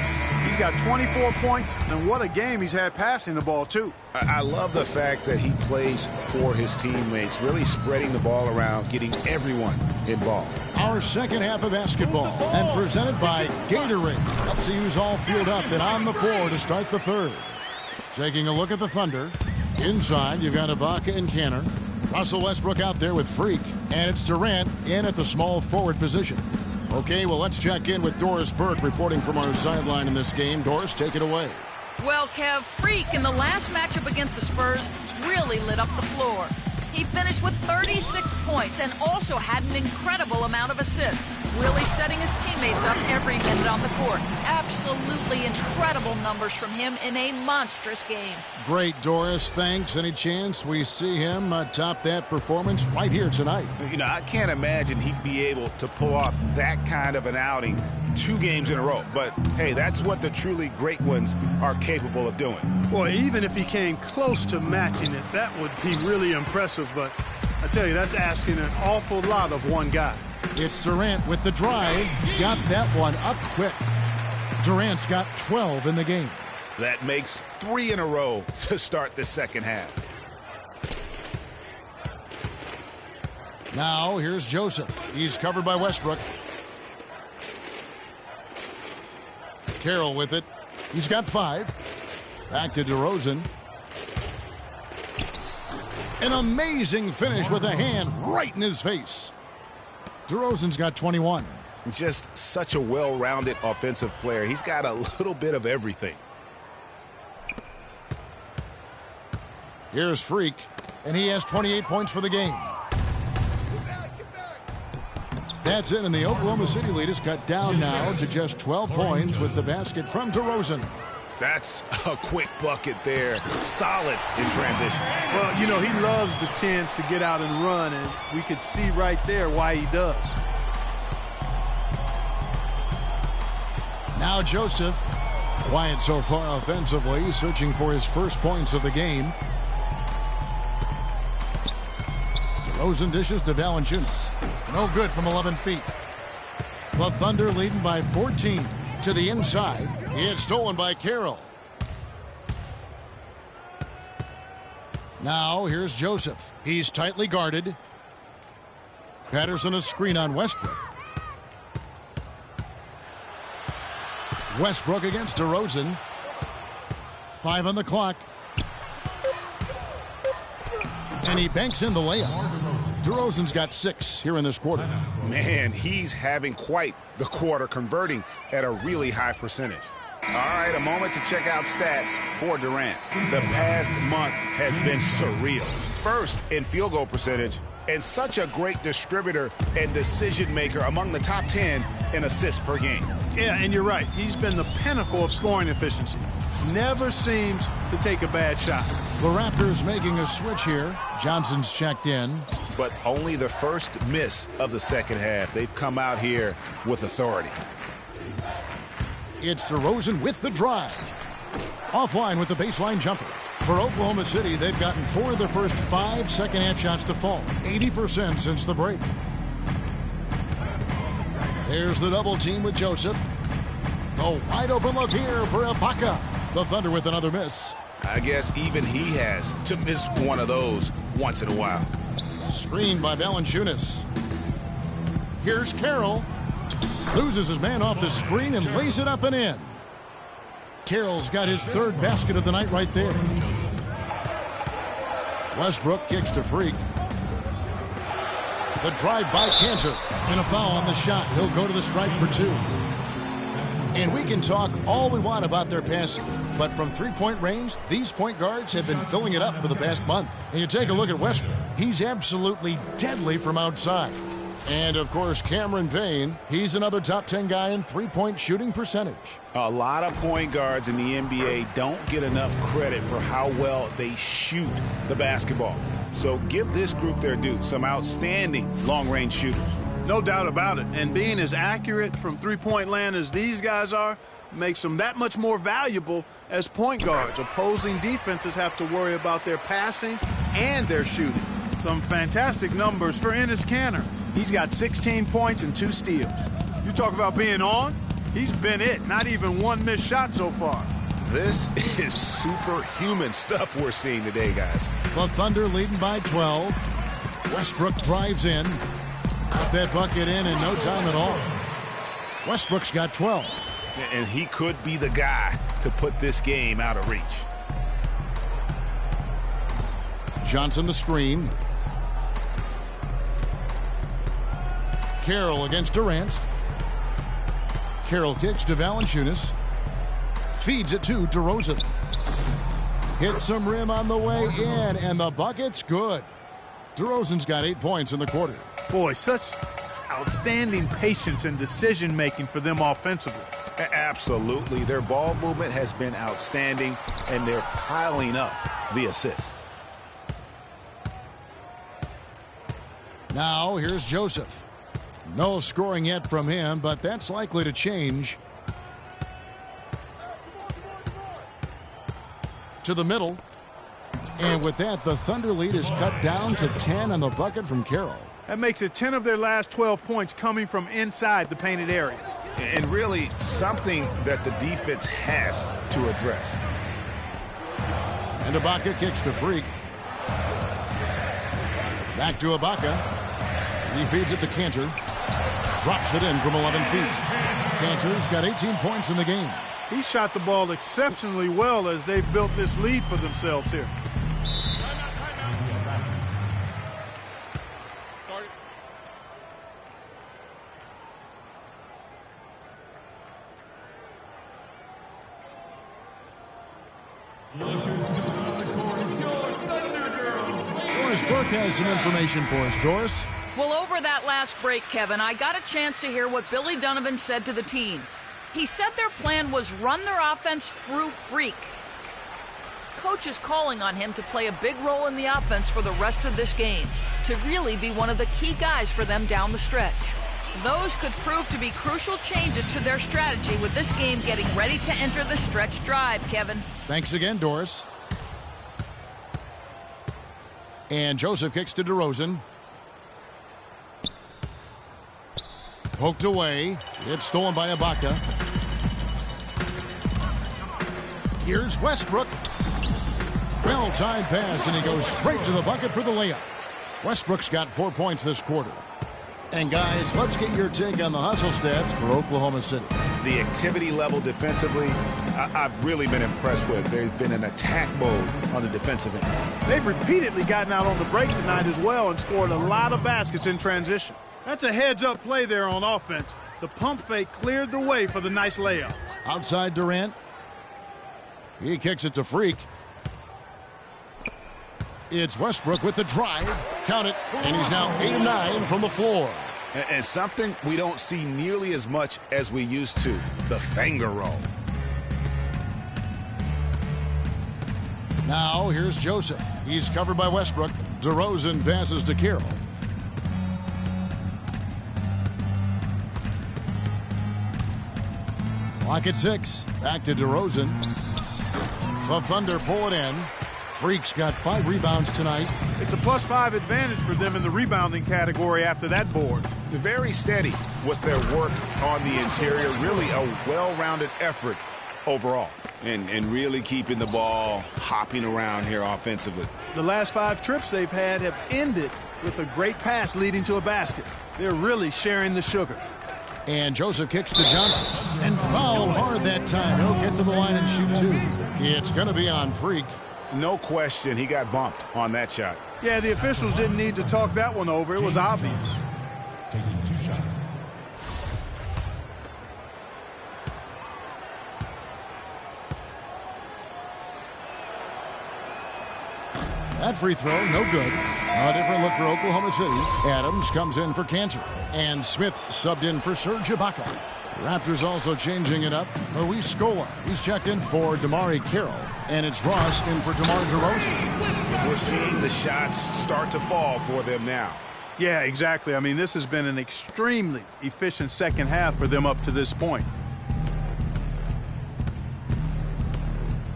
He's got 24 points, and what a game he's had passing the ball, too. I love the fact that he plays for his teammates, really spreading the ball around, getting everyone involved. Our second half of basketball, and presented by Gatorade. Let's see who's all fueled up and on the floor to start the third. Taking a look at the Thunder. Inside, you've got Ibaka and Canner. Russell Westbrook out there with Freak, and it's Durant in at the small forward position. Okay, well, let's check in with Doris Burke reporting from our sideline in this game. Doris, take it away. Well, Kev, Freak in the last matchup against the Spurs really lit up the floor. He finished with 36 points and also had an incredible amount of assists, really setting his teammates up every minute on the court. Absolutely Simply incredible numbers from him in a monstrous game. Great, Doris. Thanks. Any chance we see him top that performance right here tonight? You know, I can't imagine he'd be able to pull off that kind of an outing 2 games in a row. But, hey, that's what the truly great ones are capable of doing. Boy, even if he came close to matching it, that would be really impressive. But I tell you, that's asking an awful lot of one guy. It's Durant with the drive. Got that one up quick. Durant's got 12 in the game. That makes 3 in a row to start the second half. Now here's Joseph. He's covered by Westbrook. Carroll with it. He's got 5. Back to DeRozan. An amazing finish with a hand right in his face. DeRozan's got 21. Just such a well-rounded offensive player. He's got a little bit of everything. Here's Freak, and he has 28 points for the game. That's it, and the Oklahoma City lead is cut down now to just 12 points with the basket from DeRozan. That's a quick bucket there. Solid in transition. Well, you know, he loves the chance to get out and run, and we could see right there why he does. Now Joseph, quiet so far offensively, searching for his first points of the game. DeRozan dishes to Valanciunas. No good from 11 feet. The Thunder leading by 14 to the inside. It's stolen by Carroll. Now here's Joseph. He's tightly guarded. Patterson a screen on Westbrook. Westbrook against DeRozan. 5 on the clock. And he banks in the layup. DeRozan's got 6 here in this quarter. Man, he's having quite the quarter, converting at a really high percentage. All right, a moment to check out stats for Durant. The past month has been surreal. First in field goal percentage, and such a great distributor and decision maker, among the top 10 in assists per game. Yeah, and you're right. He's been the pinnacle of scoring efficiency. Never seems to take a bad shot. The Raptors making a switch here. Johnson's checked in. But only the first miss of the second half. They've come out here with authority. It's DeRozan with the drive. Offline with the baseline jumper. For Oklahoma City, they've gotten 4 of their first 5 second-half shots to fall. 80% since the break. There's the double team with Joseph. A wide-open look here for Ibaka. The Thunder with another miss. I guess even he has to miss one of those once in a while. Screened by Valanciunas. Here's Carroll. Loses his man off the screen and lays it up and in. Carroll's got his 3rd basket of the night right there. Westbrook kicks to Freak. The drive by Cantor. And a foul on the shot. He'll go to the stripe for 2. And we can talk all we want about their passing, but from three-point range, these point guards have been filling it up for the past month. And you take a look at Westbrook. He's absolutely deadly from outside. And, of course, Cameron Payne, he's another top 10 guy in three-point shooting percentage. A lot of point guards in the NBA don't get enough credit for how well they shoot the basketball. So give this group their due. Some outstanding long-range shooters. No doubt about it. And being as accurate from three-point land as these guys are makes them that much more valuable as point guards. Opposing defenses have to worry about their passing and their shooting. Some fantastic numbers for Enes Kanter. He's got 16 points and 2 steals. You talk about being on, he's been it. Not even 1 missed shot so far. This is superhuman stuff we're seeing today, guys. The Thunder leading by 12. Westbrook drives in. Got that bucket in no time at all. Westbrook's got 12. And he could be the guy to put this game out of reach. Johnson the screen. Carroll against Durant. Carroll kicks to Valanciunas. Feeds it to DeRozan. Hits some rim on the way in, and the bucket's good. DeRozan's got 8 points in the quarter. Boy, such outstanding patience and decision-making for them offensively. Absolutely. Their ball movement has been outstanding, and they're piling up the assists. Now here's Joseph. No scoring yet from him, but that's likely to change. To the middle. And with that, the Thunder lead is cut down to 10 on the bucket from Carroll. That makes it 10 of their last 12 points coming from inside the painted area. And really something that the defense has to address. And Ibaka kicks to Freak. Back to Ibaka. He feeds it to Cantor. Drops it in from 11 feet. Cantor's got 18 points in the game. He shot the ball exceptionally well as they've built this lead for themselves here. Doris Burke has some information for us. Doris? Well, over that last break, Kevin, I got a chance to hear what Billy Donovan said to the team. He said their plan was run their offense through Freak. Coach is calling on him to play a big role in the offense for the rest of this game, to really be one of the key guys for them down the stretch. Those could prove to be crucial changes to their strategy with this game getting ready to enter the stretch drive, Kevin. Thanks again, Doris. And Joseph kicks to DeRozan. Poked away. It's stolen by Ibaka. Here's Westbrook. Well-timed pass, and he goes straight to the bucket for the layup. Westbrook's got 4 points this quarter. And guys, let's get your take on the hustle stats for Oklahoma City. The activity level defensively, I've really been impressed with. There's been an attack mode on the defensive end. They've repeatedly gotten out on the break tonight as well and scored a lot of baskets in transition. That's a heads-up play there on offense. The pump fake cleared the way for the nice layup. Outside Durant. He kicks it to Freak. It's Westbrook with the drive. Count it. And he's now 8 of 9 from the floor. And something we don't see nearly as much as we used to, the finger roll. Now here's Joseph. He's covered by Westbrook. DeRozan passes to Carroll. Clock at 6. Back to DeRozan. The Thunder pull it in. Freak's got 5 rebounds tonight. It's a +5 advantage for them in the rebounding category after that board. Very steady with their work on the interior. Really a well-rounded effort overall. And really keeping the ball hopping around here offensively. The last 5 trips they've had have ended with a great pass leading to a basket. They're really sharing the sugar. And Joseph kicks to Johnson. And fouled hard that time. He'll get to the line and shoot 2. It's going to be on Freak. No question, he got bumped on that shot. Yeah, the officials didn't need to talk that one over. It was obvious. Taking 2 shots. That free throw, no good. A different look for Oklahoma City. Adams comes in for Cantor. And Smith subbed in for Serge Ibaka. Raptors also changing it up. Luis Scola, he's checked in for Damari Carroll. And it's Ross in for DeMar DeRozan. We're seeing the shots start to fall for them now. Yeah, exactly. I mean, this has been an extremely efficient second half for them up to this point.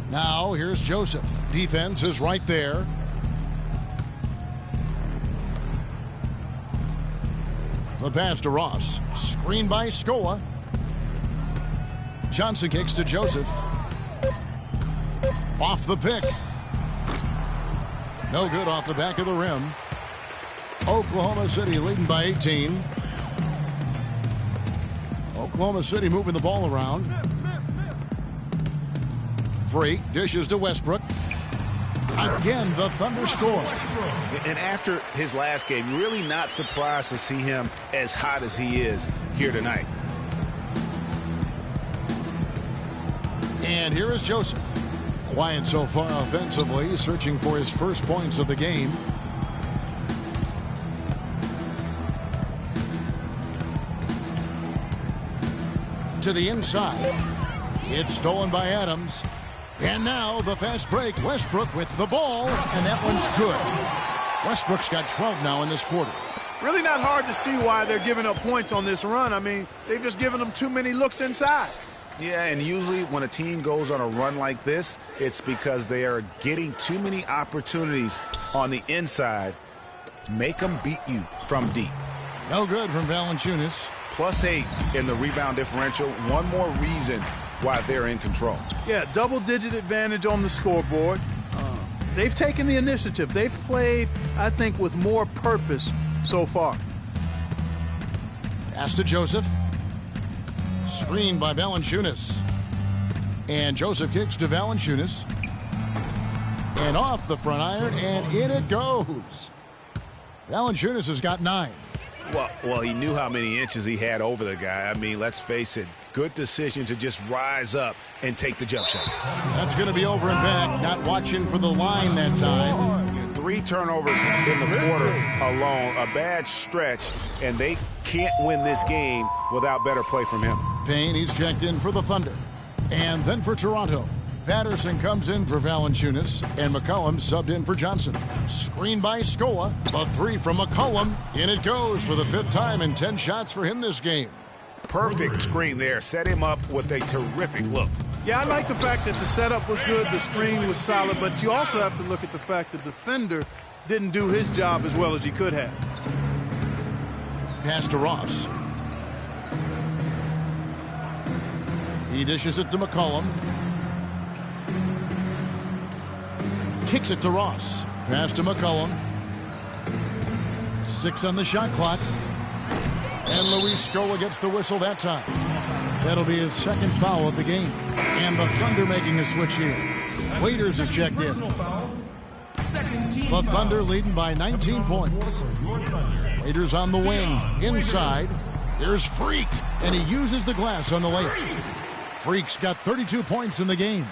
Now here's Joseph. Defense is right there. The pass to Ross. Screen by Scola. Johnson kicks to Joseph. Off the pick. No good off the back of the rim. Oklahoma City leading by 18. Oklahoma City moving the ball around. Freak dishes to Westbrook. Again, the Thunder score. And after his last game, really not surprised to see him as hot as he is here tonight. And here is Joseph. Quiet so far offensively, searching for his first points of the game. to the inside. It's stolen by Adams. And now the fast break. Westbrook with the ball, and that one's good. Westbrook's got 12 now in this quarter. Really not hard to see why they're giving up points on this run. I mean, they've just given them too many looks inside. Yeah, and usually when a team goes on a run like this, it's because they are getting too many opportunities on the inside. Make them beat you from deep. No good from Valanciunas. +8 in the rebound differential. One more reason why they're in control. Yeah, double-digit advantage on the scoreboard. They've taken the initiative. They've played, I think, with more purpose so far. Pass to Joseph. Screened by Valanciunas. And Joseph kicks to Valanciunas. And off the front iron, and in it goes. Valanciunas has got 9. Well, he knew how many inches he had over the guy. I mean, let's face it, good decision to just rise up and take the jump shot. That's going to be over and back. Not watching for the line that time. 3 turnovers in the quarter alone. A bad stretch, and they can't win this game without better play from him. Payne, he's checked in for the Thunder. And then for Toronto, Patterson comes in for Valanciunas, and McCollum subbed in for Johnson. Screen by Scola. A 3 from McCollum. In it goes for the 5th time, and 10 shots for him this game. Perfect screen there. Set him up with a terrific look. Yeah, I like the fact that the setup was good, the screen was solid, but you also have to look at the fact that the defender didn't do his job as well as he could have. Pass to Ross. He dishes it to McCollum. Kicks it to Ross. Pass to McCollum. 6 on the shot clock. And Luis Scola gets the whistle that time. That'll be his 2nd foul of the game. And the Thunder making a switch here. Waiters is checked in. The Thunder leading by 19 points. Waiters on the wing. Inside. Here's Freak. And he uses the glass on the layup. Freak's got 32 points in the game.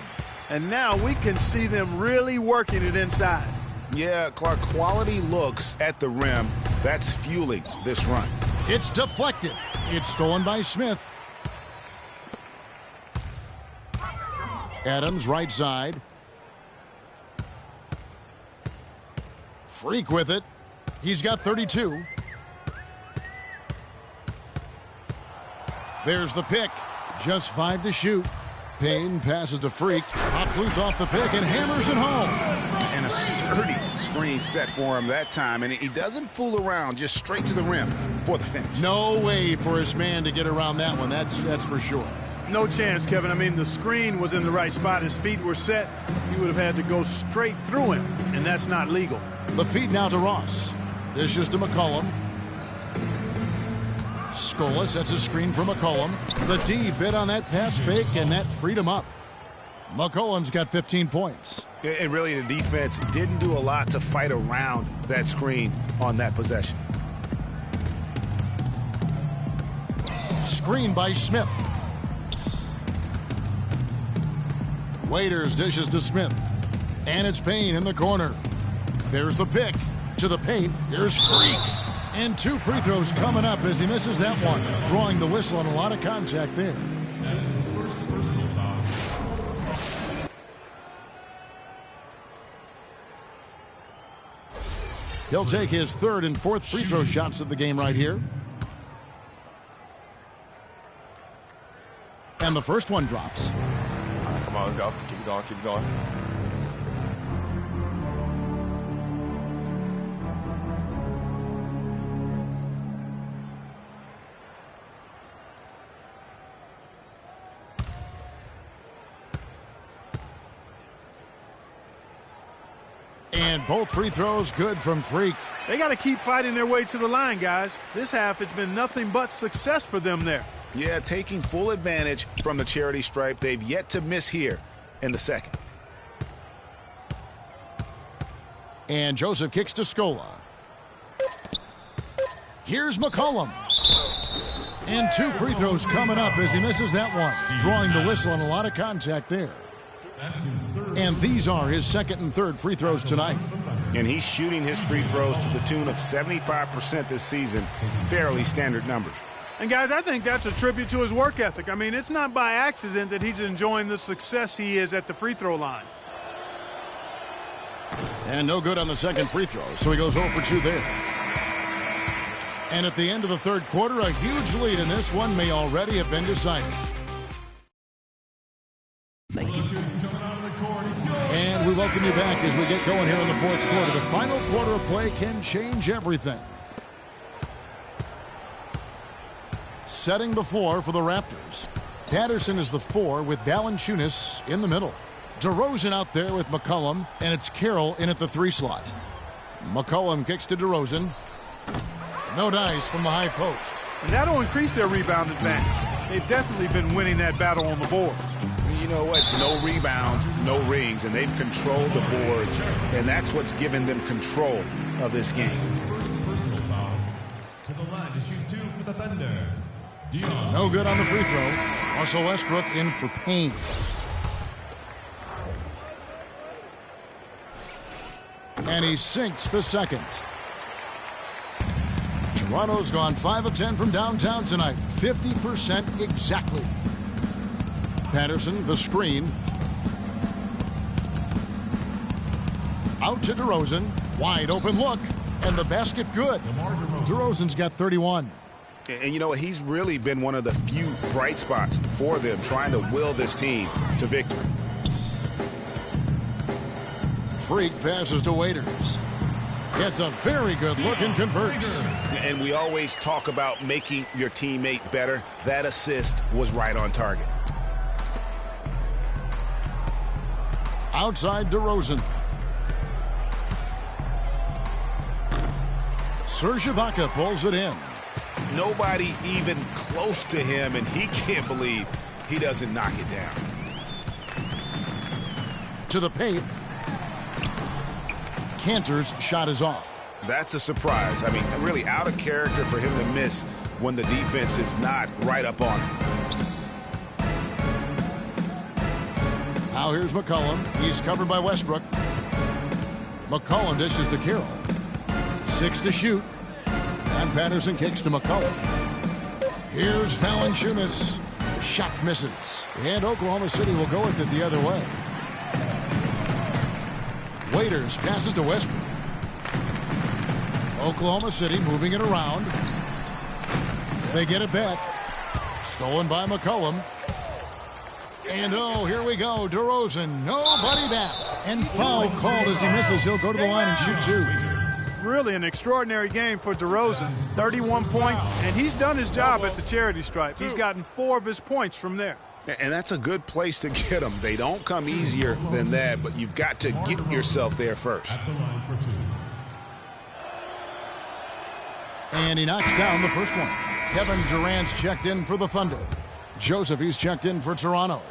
And now we can see them really working it inside. Yeah, Clark, quality looks at the rim. That's fueling this run. It's deflected. It's stolen by Smith. Adams, right side. Freak with it. He's got 32. There's the pick. Just 5 to shoot. Payne passes to Freak. Pops loose off the pick and hammers it home. And a sturdy screen set for him that time. And he doesn't fool around, just straight to the rim for the finish. No way for his man to get around that one. That's for sure. No chance, Kevin. I mean, the screen was in the right spot. His feet were set. He would have had to go straight through him, and that's not legal. The feed now to Ross. Dishes to McCollum. Scola sets a screen for McCollum. The D bit on that pass fake, and that freed him up. McCollum's got 15 points. And really, the defense didn't do a lot to fight around that screen on that possession. Screen by Smith. Waiters dishes to Smith. And it's Payne in the corner. There's the pick to the paint. Here's Freak. And 2 free throws coming up as he misses that one. Drawing the whistle and a lot of contact there. That's his first personal foul. He'll take his 3rd and 4th free throw shots of the game right here. And the first one drops. All right, come on, let's go. Keep it going, keep it going. And both free throws good from Freak. They got to keep fighting their way to the line, guys. This half, it's been nothing but success for them there. Yeah, taking full advantage from the charity stripe. They've yet to miss here in the second. And Joseph kicks to Scola. Here's McCollum. And 2 free throws coming up as he misses that one. Drawing the whistle and a lot of contact there. And these are his 2nd and 3rd free throws tonight. And he's shooting his free throws to the tune of 75% this season. Fairly standard numbers. And, guys, I think that's a tribute to his work ethic. I mean, it's not by accident that he's enjoying the success he is at the free throw line. And no good on the second free throw, so he goes 0 for 2 there. And at the end of the third quarter, a huge lead in this one may already have been decided. And we welcome you back as we get going here in the fourth quarter. The final quarter of play can change everything. Setting the floor for the Raptors. Patterson is the 4 with Valanciunas in the middle. DeRozan out there with McCollum, and it's Carroll in at the 3 slot. McCollum kicks to DeRozan. No dice from the high post. And that'll increase their rebound advantage. They've definitely been winning that battle on the boards. You know what? No rebounds, no rings, and they've controlled the boards, and that's what's given them control of this game. First personal foul. To the line to shoot 2 for the Thunder. Dion. No good on the free throw. Russell Westbrook in for Payne. And he sinks the second. Toronto's gone 5 of 10 from downtown tonight. 50% exactly. Patterson, the screen. Out to DeRozan. Wide open look. And the basket good. DeRozan's got 31. And you know, he's really been one of the few bright spots for them, trying to will this team to victory. Freak passes to Waiters. Gets a very good look and converts. And we always talk about making your teammate better. That assist was right on target. Outside DeRozan. Serge Ibaka pulls it in. Nobody even close to him, and he can't believe he doesn't knock it down. To the paint. Cantor's shot is off. That's a surprise. I mean, really out of character for him to miss when the defense is not right up on him. Now here's McCollum. He's covered by Westbrook. McCollum dishes to Carroll. 6 to shoot. And Patterson kicks to McCollum. Here's Valanciunas. Shot misses. And Oklahoma City will go with it the other way. Waiters passes to Westbrook. Oklahoma City moving it around. They get it back. Stolen by McCollum. And oh, here we go. DeRozan, nobody back. And foul called as he misses. He'll go to the line and shoot 2. Really an extraordinary game for DeRozan. 31 points, and he's done his job at the charity stripe. He's gotten 4 of his points from there. And that's a good place to get them. They don't come easier than that, but you've got to get yourself there first. At the line for 2. And he knocks down the first one. Kevin Durant's checked in for the Thunder. Joseph, he's checked in for Toronto.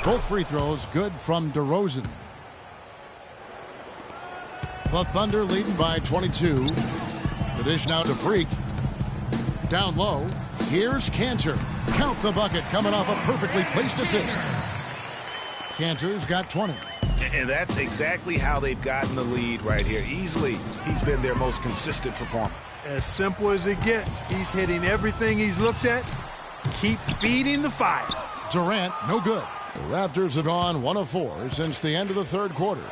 Both free throws good from DeRozan. The Thunder leading by 22. The dish now to Freak. Down low. Here's Cantor. Count the bucket coming off a perfectly placed assist. Cantor's got 20. And that's exactly how they've gotten the lead right here. Easily, he's been their most consistent performer. As simple as it gets. He's hitting everything he's looked at. Keep feeding the fire. Durant, no good. The Raptors have gone 1 of 4 since the end of the third quarter.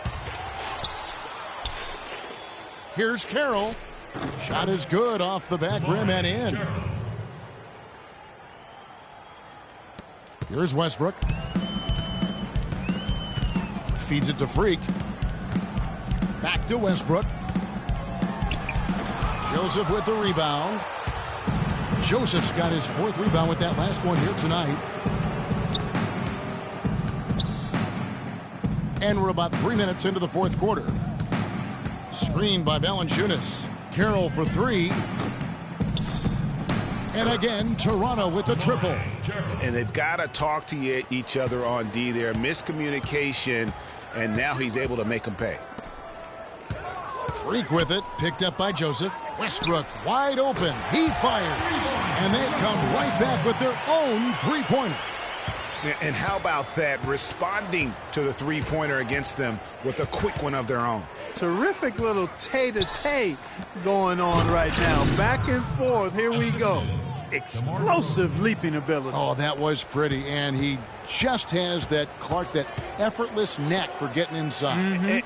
Here's Carroll. Shot is good off the back rim and in. Here's Westbrook. Feeds it to Freak. Back to Westbrook. Joseph with the rebound. Joseph's got his 4th rebound with that last one here tonight. And we're about 3 minutes into the fourth quarter. Screened by Valanciunas. Carroll for 3. And again, Toronto with the triple. And they've got to talk to each other on D there. Miscommunication, and now he's able to make them pay. Freak with it, picked up by Joseph. Westbrook wide open. He fires. And they come right back with their own 3-pointer. And how about that, responding to the three-pointer against them with a quick one of their own. Terrific little tay-to-tay going on right now. Back and forth. Here we go. Explosive leaping ability. Oh, that was pretty. And he just has that, Clark, that effortless knack for getting inside.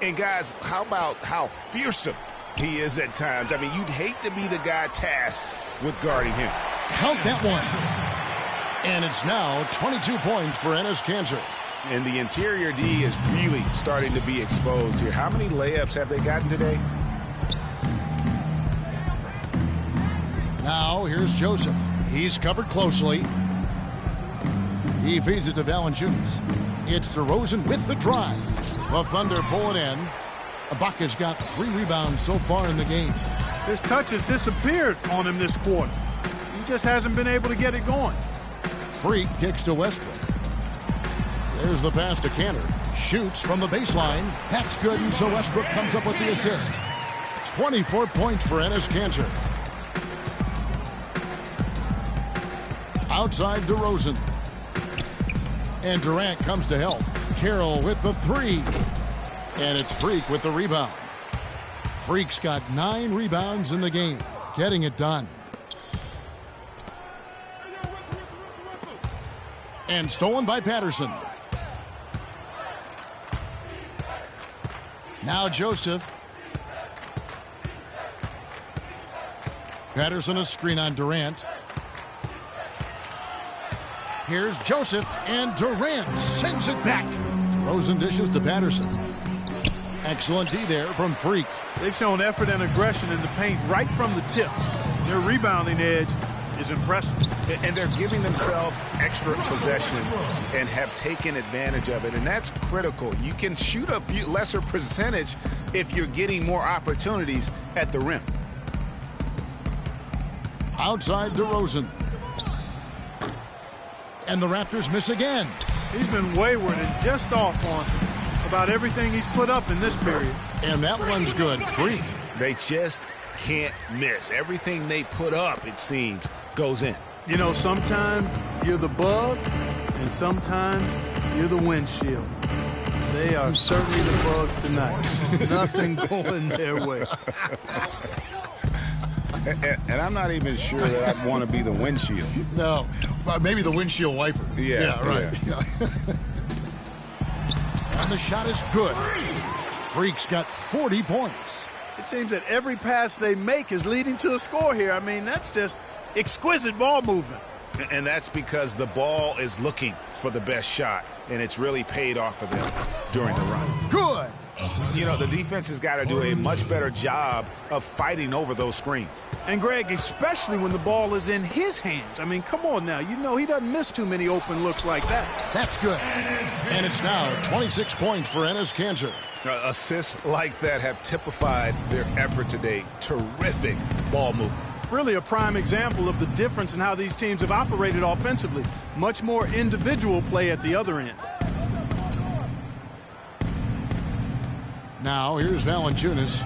And guys, how about how fearsome he is at times? I mean, you'd hate to be the guy tasked with guarding him. Count that one. And it's now 22 points for Enes Kanter. And the interior D is really starting to be exposed here. How many layups have they gotten today? Now here's Joseph. He's covered closely. He feeds it to Valanciunas. It's DeRozan with the drive. The Thunder pull it in. Ibaka's got 3 rebounds so far in the game. His touch has disappeared on him this quarter. He just hasn't been able to get it going. Freak kicks to Westbrook. There's the pass to Kanter. Shoots from the baseline. That's good, and so Westbrook comes up with the assist. 24 points for Enes Kanter. Outside DeRozan. And Durant comes to help. Carroll with the 3. And it's Freak with the rebound. Freak's got 9 rebounds in the game. Getting it done. And stolen by Patterson. Now Joseph. Patterson a screen on Durant. Here's Joseph, and Durant sends it back. DeRozan dishes to Patterson. Excellent D there from Freak. They've shown effort and aggression in the paint right from the tip. Their rebounding edge is impressive. And they're giving themselves extra possessions and have taken advantage of it. And that's critical. You can shoot a few lesser percentage if you're getting more opportunities at the rim. Outside DeRozan. And the Raptors miss again. He's been wayward and just off on about everything he's put up in this period. And that one's good. Freak. They just can't miss. Everything they put up, it seems, goes in. You know, sometimes you're the bug, and sometimes you're the windshield. They are certainly the bugs tonight. Nothing going their way. And I'm not even sure that I'd want to be the windshield. No, maybe the windshield wiper. Yeah, right. Yeah. And the shot is good. Freak's got 40 points. It seems that every pass they make is leading to a score here. I mean, that's just exquisite ball movement. And that's because the ball is looking for the best shot, and it's really paid off for them during the run. Good. You know, the defense has got to do a much better job of fighting over those screens. And, Greg, especially when the ball is in his hands. I mean, come on now. You know he doesn't miss too many open looks like that. That's good. And it's now 26 points for Enes Kanter. Assists like that have typified their effort today. Terrific ball movement. Really a prime example of the difference in how these teams have operated offensively. Much more individual play at the other end. Now here's Valanciunas.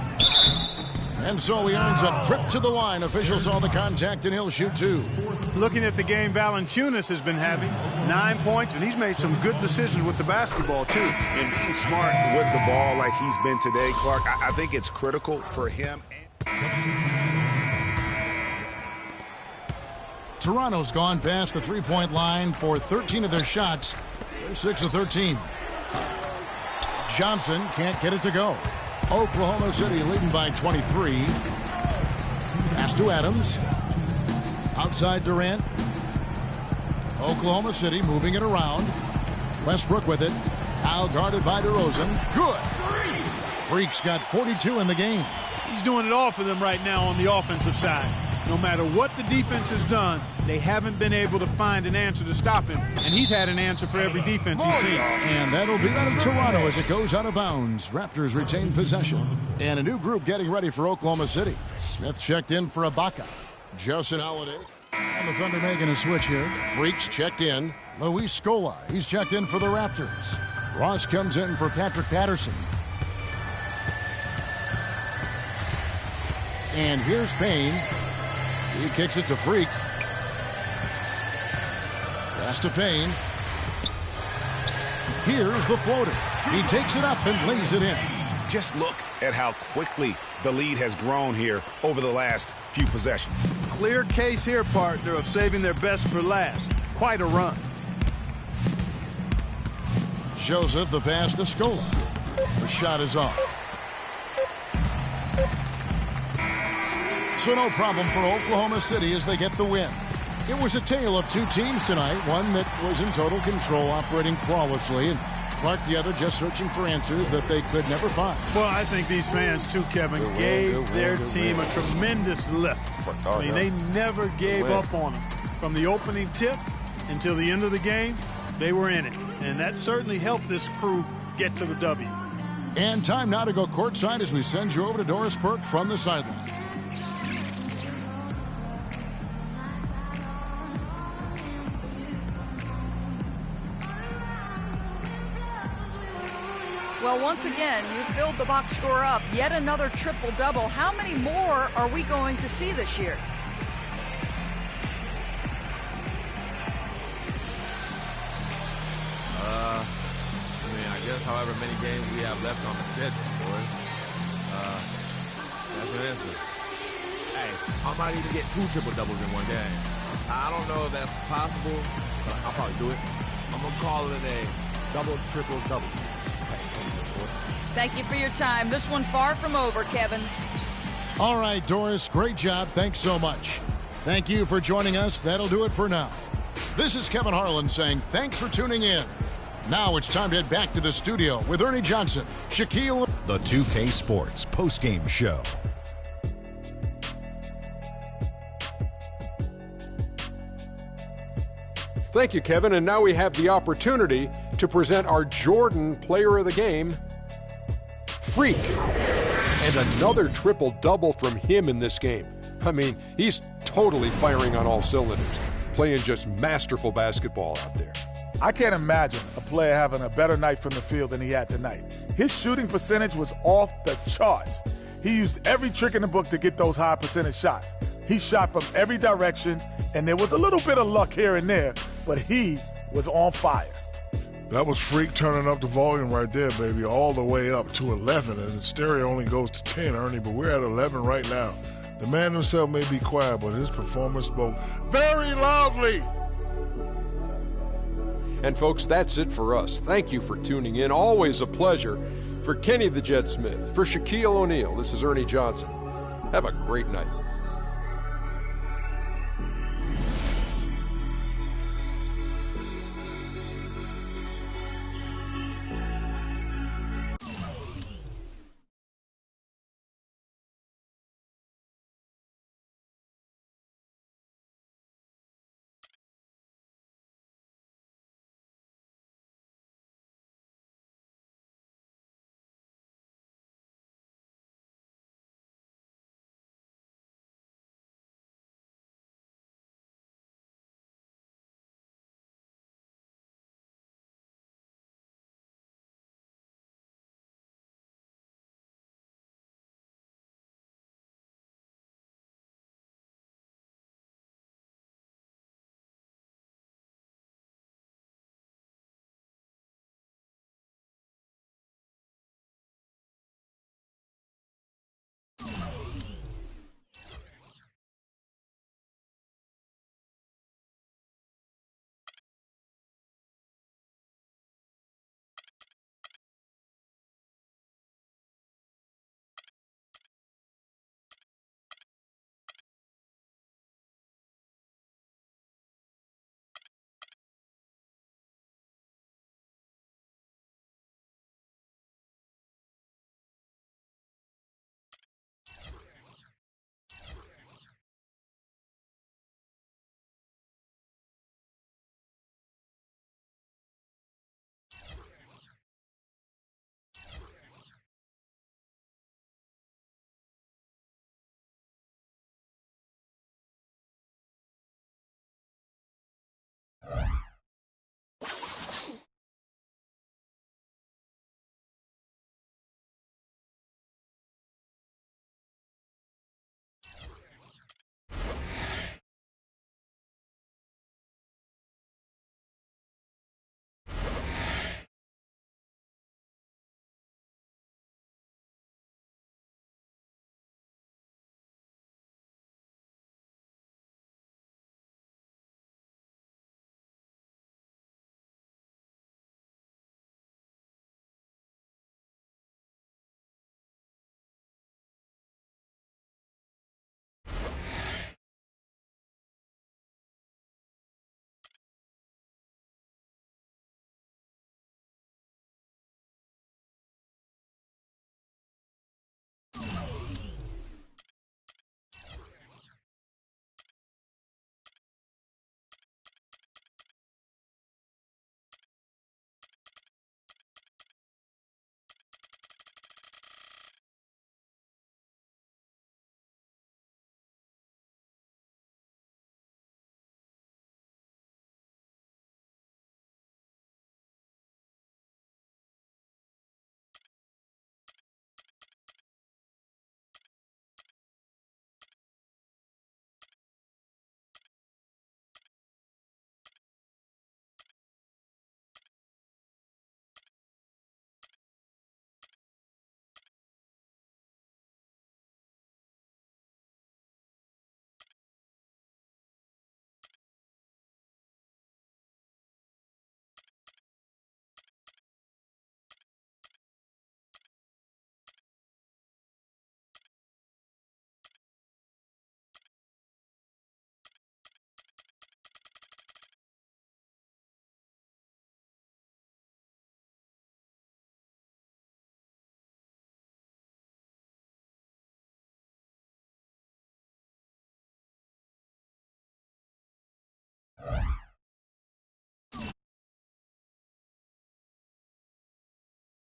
And so he earns a trip to the line. Officials saw the contact, and he'll shoot 2. Looking at the game Valanciunas has been having, 9 points, and he's made some good decisions with the basketball, too. And being smart with the ball like he's been today, Clark, I think it's critical for him. Toronto's gone past the three-point line for 13 of their shots. They're 6 of 13. Johnson can't get it to go. Oklahoma City leading by 23. Pass to Adams. Outside Durant. Oklahoma City moving it around. Westbrook with it. Now guarded by DeRozan. Good. Freak's got 42 in the game. He's doing it all for them right now on the offensive side. No matter what the defense has done, they haven't been able to find an answer to stop him. And he's had an answer for every defense he's seen. And that'll be on Toronto as it goes out of bounds. Raptors retain possession. And a new group getting ready for Oklahoma City. Smith checked in for Ibaka. Justin Holiday. And the Thunder making a switch here. Freaks checked in. Luis Scola, he's checked in for the Raptors. Ross comes in for Patrick Patterson. And here's Payne. He kicks it to Freak. Pass to Payne. Here's the floater. He takes it up and lays it in. Just look at how quickly the lead has grown here over the last few possessions. Clear case here, partner, of saving their best for last. Quite a run. Joseph, the pass to Scola. The shot is off. So no problem for Oklahoma City as they get the win. It was a tale of two teams tonight, one that was in total control, operating flawlessly, and Clark the other just searching for answers that they could never find. Well, I think these fans, too, Kevin, gave their team a tremendous lift. I mean, they never gave up on them. From the opening tip until the end of the game, they were in it. And that certainly helped this crew get to the W. And time now to go courtside as we send you over to Doris Burke from the sideline. Well, once again, you filled the box score up. Yet another triple-double. How many more are we going to see this year? I guess however many games we have left on the schedule, boys. That's an answer. Hey, I might even get 2 triple-doubles in one game. I don't know if that's possible, but I'll probably do it. I'm going to call it a double, triple-double. Thank you for your time. This one far from over, Kevin. All right, Doris, great job. Thanks so much. Thank you for joining us. That'll do it for now. This is Kevin Harlan saying thanks for tuning in. Now it's time to head back to the studio with Ernie Johnson, Shaquille. The 2K Sports postgame show. Thank you, Kevin. And now we have the opportunity to present our Jordan Player of the Game, Freak. And another triple-double from him in this game. I mean, he's totally firing on all cylinders, playing just masterful basketball out there. I can't imagine a player having a better night from the field than he had tonight. His shooting percentage was off the charts. He used every trick in the book to get those high percentage shots. He shot from every direction, and there was a little bit of luck here and there, but he was on fire. That was Freak turning up the volume right there, baby, all the way up to 11, and the stereo only goes to 10, Ernie, but we're at 11 right now. The man himself may be quiet, but his performance spoke very loudly. And folks, that's it for us. Thank you for tuning in. Always a pleasure. For Kenny the Jet Smith, for Shaquille O'Neal, this is Ernie Johnson. Have a great night.